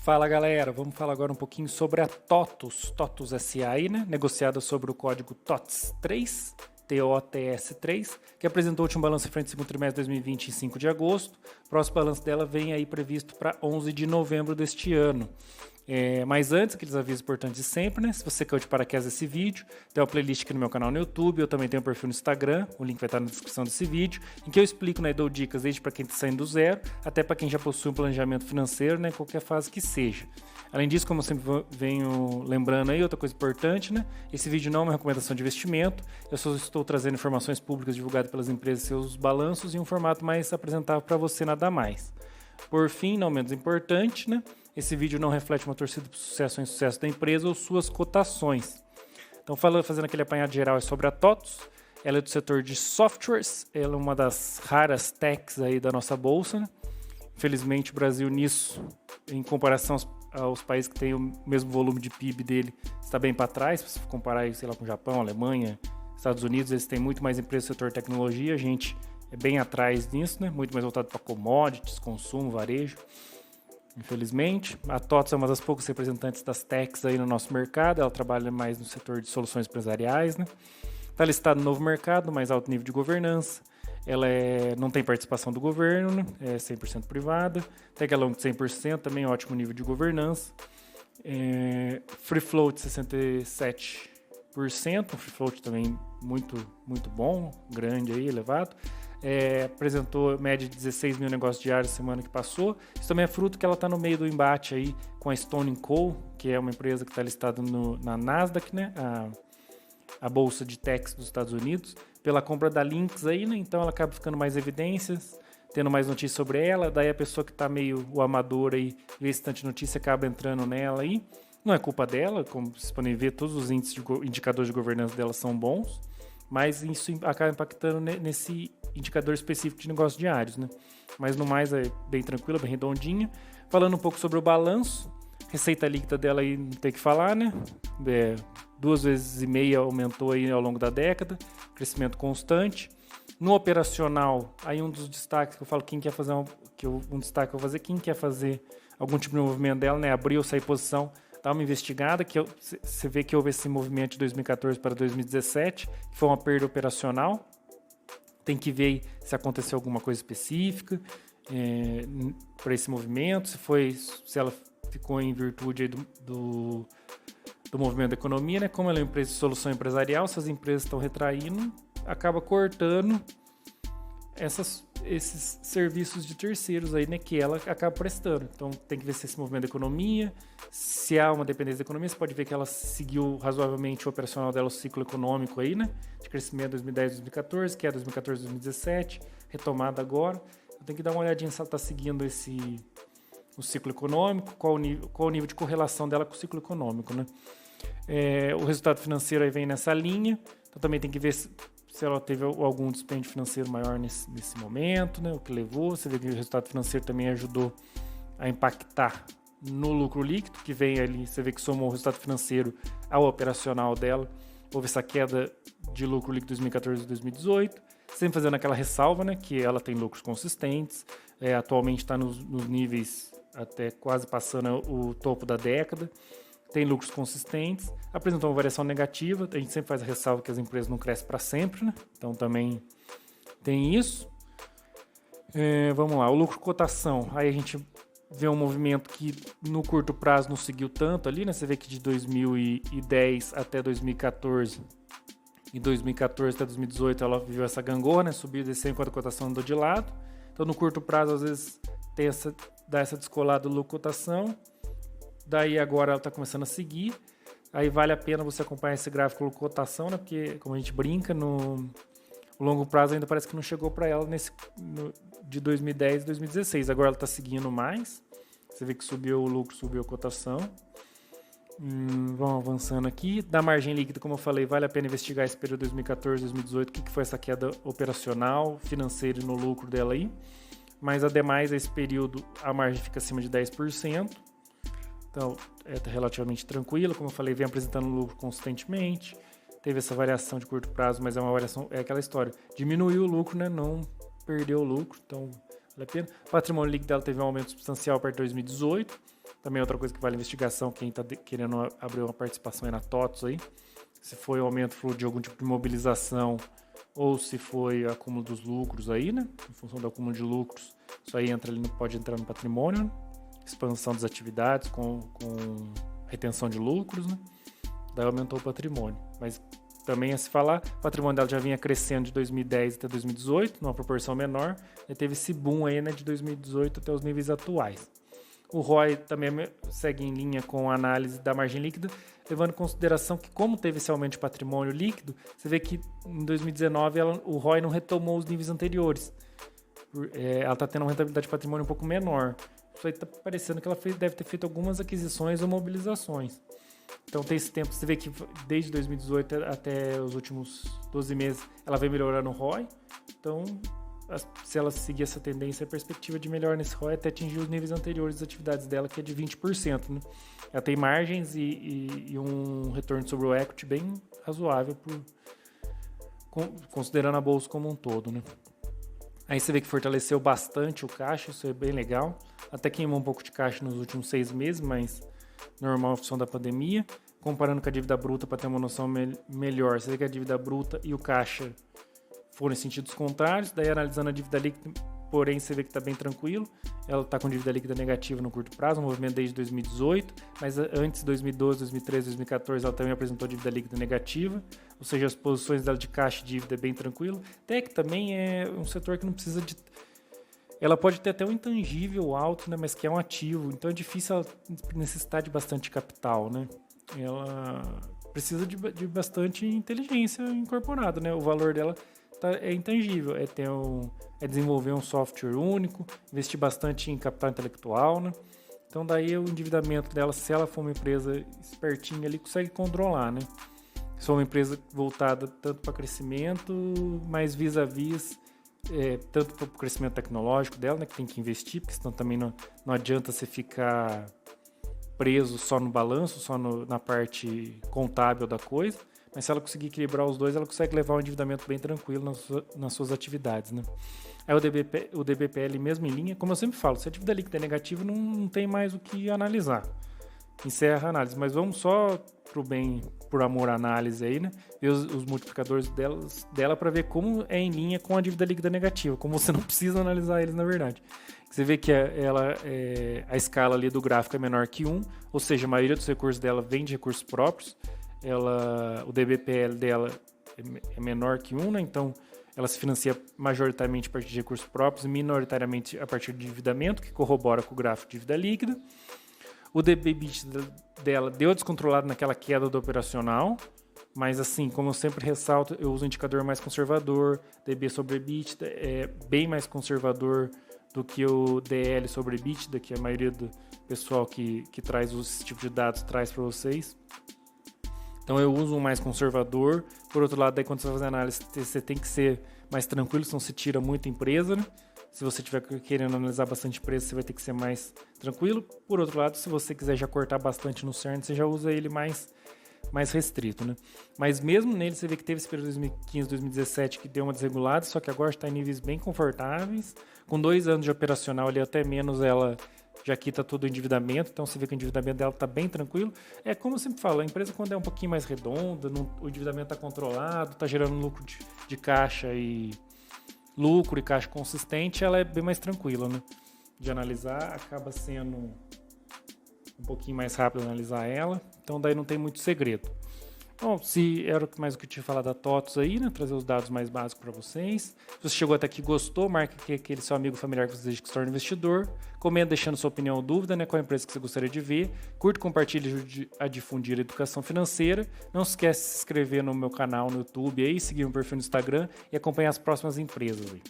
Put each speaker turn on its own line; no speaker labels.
Fala galera, vamos falar agora um pouquinho sobre a TOTUS SA aí, né? Negociada sobre o código TOTS3, TOTS3, que apresentou o último balanço referente ao segundo trimestre de 2020 em 5 de agosto. O próximo balanço dela vem aí previsto para 11 de novembro deste ano. Mas antes, aqueles avisos importantes de sempre, né? Se você caiu de paraquedas desse vídeo, tem uma playlist aqui no meu canal no YouTube, eu também tenho um perfil no Instagram, o link vai estar na descrição desse vídeo, em que eu explico, né, dou dicas desde para quem está saindo do zero, até para quem já possui um planejamento financeiro, né, qualquer fase que seja. Além disso, como eu sempre venho lembrando aí, outra coisa importante, né? Esse vídeo não é uma recomendação de investimento, eu só estou trazendo informações públicas divulgadas pelas empresas e seus balanços em um formato mais apresentável para você, nada mais. Por fim, não menos importante, né? Esse vídeo não reflete uma torcida para sucesso ou insucesso da empresa ou suas cotações. Então, fazendo aquele apanhado geral sobre a TOTUS, ela é do setor de softwares, ela é uma das raras techs aí da nossa bolsa, né? Infelizmente, o Brasil nisso, em comparação aos países que têm o mesmo volume de PIB dele, está bem para trás. Se você comparar, sei lá, com o Japão, Alemanha, Estados Unidos, eles têm muito mais empresas no setor de tecnologia, a gente é bem atrás nisso, né? Muito mais voltado para commodities, consumo, varejo. Infelizmente, a TOTUS é uma das poucas representantes das techs aí no nosso mercado, ela trabalha mais no setor de soluções empresariais, né? Está listada no novo mercado, mais alto nível de governança, ela não tem participação do governo, né? É 100% privada, tag along de 100%, também ótimo nível de governança, free float 67%, um free float também muito bom, grande aí, elevado. Apresentou média de 16 mil negócios diários semana que passou. Isso também é fruto que ela está no meio do embate aí com a Stone Co., que é uma empresa que está listada na Nasdaq, né? A bolsa de techs dos Estados Unidos, pela compra da Lynx aí, né? Então ela acaba ficando mais evidências, tendo mais notícias sobre ela. Daí a pessoa que está meio o amador aí, vê esse tanto de notícia, acaba entrando nela aí. Não é culpa dela, como vocês podem ver, todos os indicadores de governança dela são bons, mas isso acaba impactando nesse indicador específico de negócios diários, né? Mas no mais é bem tranquila, bem redondinha. Falando um pouco sobre o balanço, receita líquida dela aí não tem que falar, né? 2,5 vezes aumentou aí ao longo da década, crescimento constante. No operacional, aí um dos destaques que eu falo, quem quer fazer quem quer fazer algum tipo de movimento dela, né? Abrir ou sair posição, dá uma investigada, que você vê que houve esse movimento de 2014 para 2017, que foi uma perda operacional. Tem que ver se aconteceu alguma coisa específica para esse movimento, se ela ficou em virtude aí do movimento da economia, né? Como ela é uma empresa de solução empresarial, se as empresas estão retraindo, acaba cortando esses serviços de terceiros aí, né, que ela acaba prestando. Então tem que ver se esse movimento da economia, se há uma dependência da economia, você pode ver que ela seguiu razoavelmente o operacional dela, o ciclo econômico aí, né, de crescimento 2010 2014, que é 2014 2017, retomada agora. Então tem que dar uma olhadinha se ela está seguindo o ciclo econômico, qual o nível de correlação dela com o ciclo econômico, né. O resultado financeiro aí vem nessa linha, então também tem que ver se ela teve algum dispêndio financeiro maior nesse momento, né? O que levou. Você vê que o resultado financeiro também ajudou a impactar no lucro líquido, que vem ali, você vê que somou o resultado financeiro ao operacional dela. Houve essa queda de lucro líquido 2014 e 2018, sempre fazendo aquela ressalva, né? Que ela tem lucros consistentes, atualmente está nos níveis até quase passando o topo da década. Tem lucros consistentes, apresentou uma variação negativa, a gente sempre faz a ressalva que as empresas não crescem para sempre, né? Então também tem isso. Vamos lá, o lucro cotação, aí a gente vê um movimento que no curto prazo não seguiu tanto ali, né? Você vê que de 2010 até 2014 e 2014 até 2018 ela viveu essa gangorra, né? Subiu e desceu enquanto a cotação andou de lado. Então no curto prazo às vezes dá essa descolada do lucro cotação. Daí agora ela está começando a seguir. Aí vale a pena você acompanhar esse gráfico de cotação, né? Porque, como a gente brinca, no longo prazo ainda parece que não chegou para ela de 2010 e 2016. Agora ela está seguindo mais. Você vê que subiu o lucro, subiu a cotação. Vamos avançando aqui. Da margem líquida, como eu falei, vale a pena investigar esse período 2014, 2018. O que foi essa queda operacional, financeira e no lucro dela aí. Mas, ademais, esse período a margem fica acima de 10%. Então, é relativamente tranquilo, como eu falei, vem apresentando lucro consistentemente, teve essa variação de curto prazo, mas é uma variação, é aquela história, diminuiu o lucro, né, não perdeu o lucro, então vale a pena. O patrimônio líquido dela teve um aumento substancial a partir de 2018, Também outra coisa que vale investigação, quem está querendo abrir uma participação aí na TOTUS aí, se foi o aumento fruto de algum tipo de mobilização ou se foi acúmulo dos lucros aí, né? Em função do acúmulo de lucros, isso aí pode entrar no patrimônio, né? Expansão das atividades com retenção de lucros, né? Daí aumentou o patrimônio. Mas também a se falar, o patrimônio dela já vinha crescendo de 2010 até 2018, numa proporção menor, e teve esse boom aí, né, de 2018 até os níveis atuais. O ROI também segue em linha com a análise da margem líquida, levando em consideração que, como teve esse aumento de patrimônio líquido, você vê que em 2019 o ROI não retomou os níveis anteriores. Ela está tendo uma rentabilidade de patrimônio um pouco menor. Isso aí está parecendo que ela deve ter feito algumas aquisições ou mobilizações. Então tem esse tempo, você vê que desde 2018 até os últimos 12 meses ela vem melhorando o ROI. Então, se ela seguir essa tendência, a perspectiva de melhor nesse ROI é até atingir os níveis anteriores das atividades dela, que é de 20%. Né? Ela tem margens e um retorno sobre o equity bem razoável, considerando a bolsa como um todo. Né? Aí você vê que fortaleceu bastante o caixa, isso é bem legal. Até queimou um pouco de caixa nos últimos 6 meses, mas normal em função da pandemia. Comparando com a dívida bruta, para ter uma noção melhor, você vê que a dívida bruta e o caixa foram em sentidos contrários. Daí, analisando a dívida líquida, porém, você vê que está bem tranquilo. Ela está com dívida líquida negativa no curto prazo, um movimento desde 2018, mas antes de 2012, 2013, 2014, ela também apresentou dívida líquida negativa, ou seja, as posições dela de caixa e dívida é bem tranquilo. Até que também é um setor que não precisa de... Ela pode ter até um intangível alto, né, mas que é um ativo, então é difícil ela necessitar de bastante capital, né? Ela precisa de bastante inteligência incorporada, né? O valor dela é intangível, é desenvolver um software único, investir bastante em capital intelectual, né? Então daí o endividamento dela, se ela for uma empresa espertinha ali, consegue controlar, né? Se for uma empresa voltada tanto para crescimento, mas vis-a-vis tanto para o crescimento tecnológico dela, né, que tem que investir, porque senão também não adianta você ficar preso só no balanço, só na parte contábil da coisa, mas se ela conseguir equilibrar os dois, ela consegue levar um endividamento bem tranquilo nas suas atividades, né? Aí o DBPL mesmo em linha, como eu sempre falo, se a dívida líquida é negativa, não tem mais o que analisar. Encerra a análise, mas vamos só por amor à análise aí, né? Ver os multiplicadores dela para ver como é em linha com a dívida líquida negativa, como você não precisa analisar eles na verdade. Você vê que a escala ali do gráfico é menor que 1, ou seja, a maioria dos recursos dela vem de recursos próprios, o DBPL dela é menor que 1, né? Então ela se financia majoritariamente a partir de recursos próprios e minoritariamente a partir de endividamento, que corrobora com o gráfico de dívida líquida. O DB/EBITDA dela deu descontrolado naquela queda do operacional, mas assim, como eu sempre ressalto, eu uso um indicador mais conservador, DB sobre EBITDA é bem mais conservador do que o DL sobre EBITDA, que a maioria do pessoal que traz esse tipo de dados traz para vocês. Então eu uso um mais conservador. Por outro lado, daí quando você vai fazer análise, você tem que ser mais tranquilo, senão você tira muita empresa, né? Se você estiver querendo analisar bastante preço, você vai ter que ser mais tranquilo. Por outro lado, se você quiser já cortar bastante no CERN, você já usa ele mais restrito, né? Mas mesmo nele, você vê que teve esse período de 2015, 2017 que deu uma desregulada, só que agora está em níveis bem confortáveis. Com 2 anos de operacional ali, até menos, ela já quita todo o endividamento. Então você vê que o endividamento dela está bem tranquilo. É como eu sempre falo, a empresa quando é um pouquinho mais redonda, o endividamento está controlado, está gerando lucro de caixa e caixa consistente, ela é bem mais tranquila, né? De analisar, acaba sendo um pouquinho mais rápido analisar ela, então daí não tem muito segredo. Bom, se era mais o que eu tinha falado da TOTUS aí, né? Trazer os dados mais básicos para vocês. Se você chegou até aqui e gostou, marque aqui aquele seu amigo familiar que você deseja que se torne investidor. Comenta deixando sua opinião ou dúvida, né? Qual a empresa que você gostaria de ver. Curta, compartilhe e ajude a difundir a educação financeira. Não se esquece de se inscrever no meu canal no YouTube aí, seguir o meu perfil no Instagram e acompanhar as próximas empresas aí.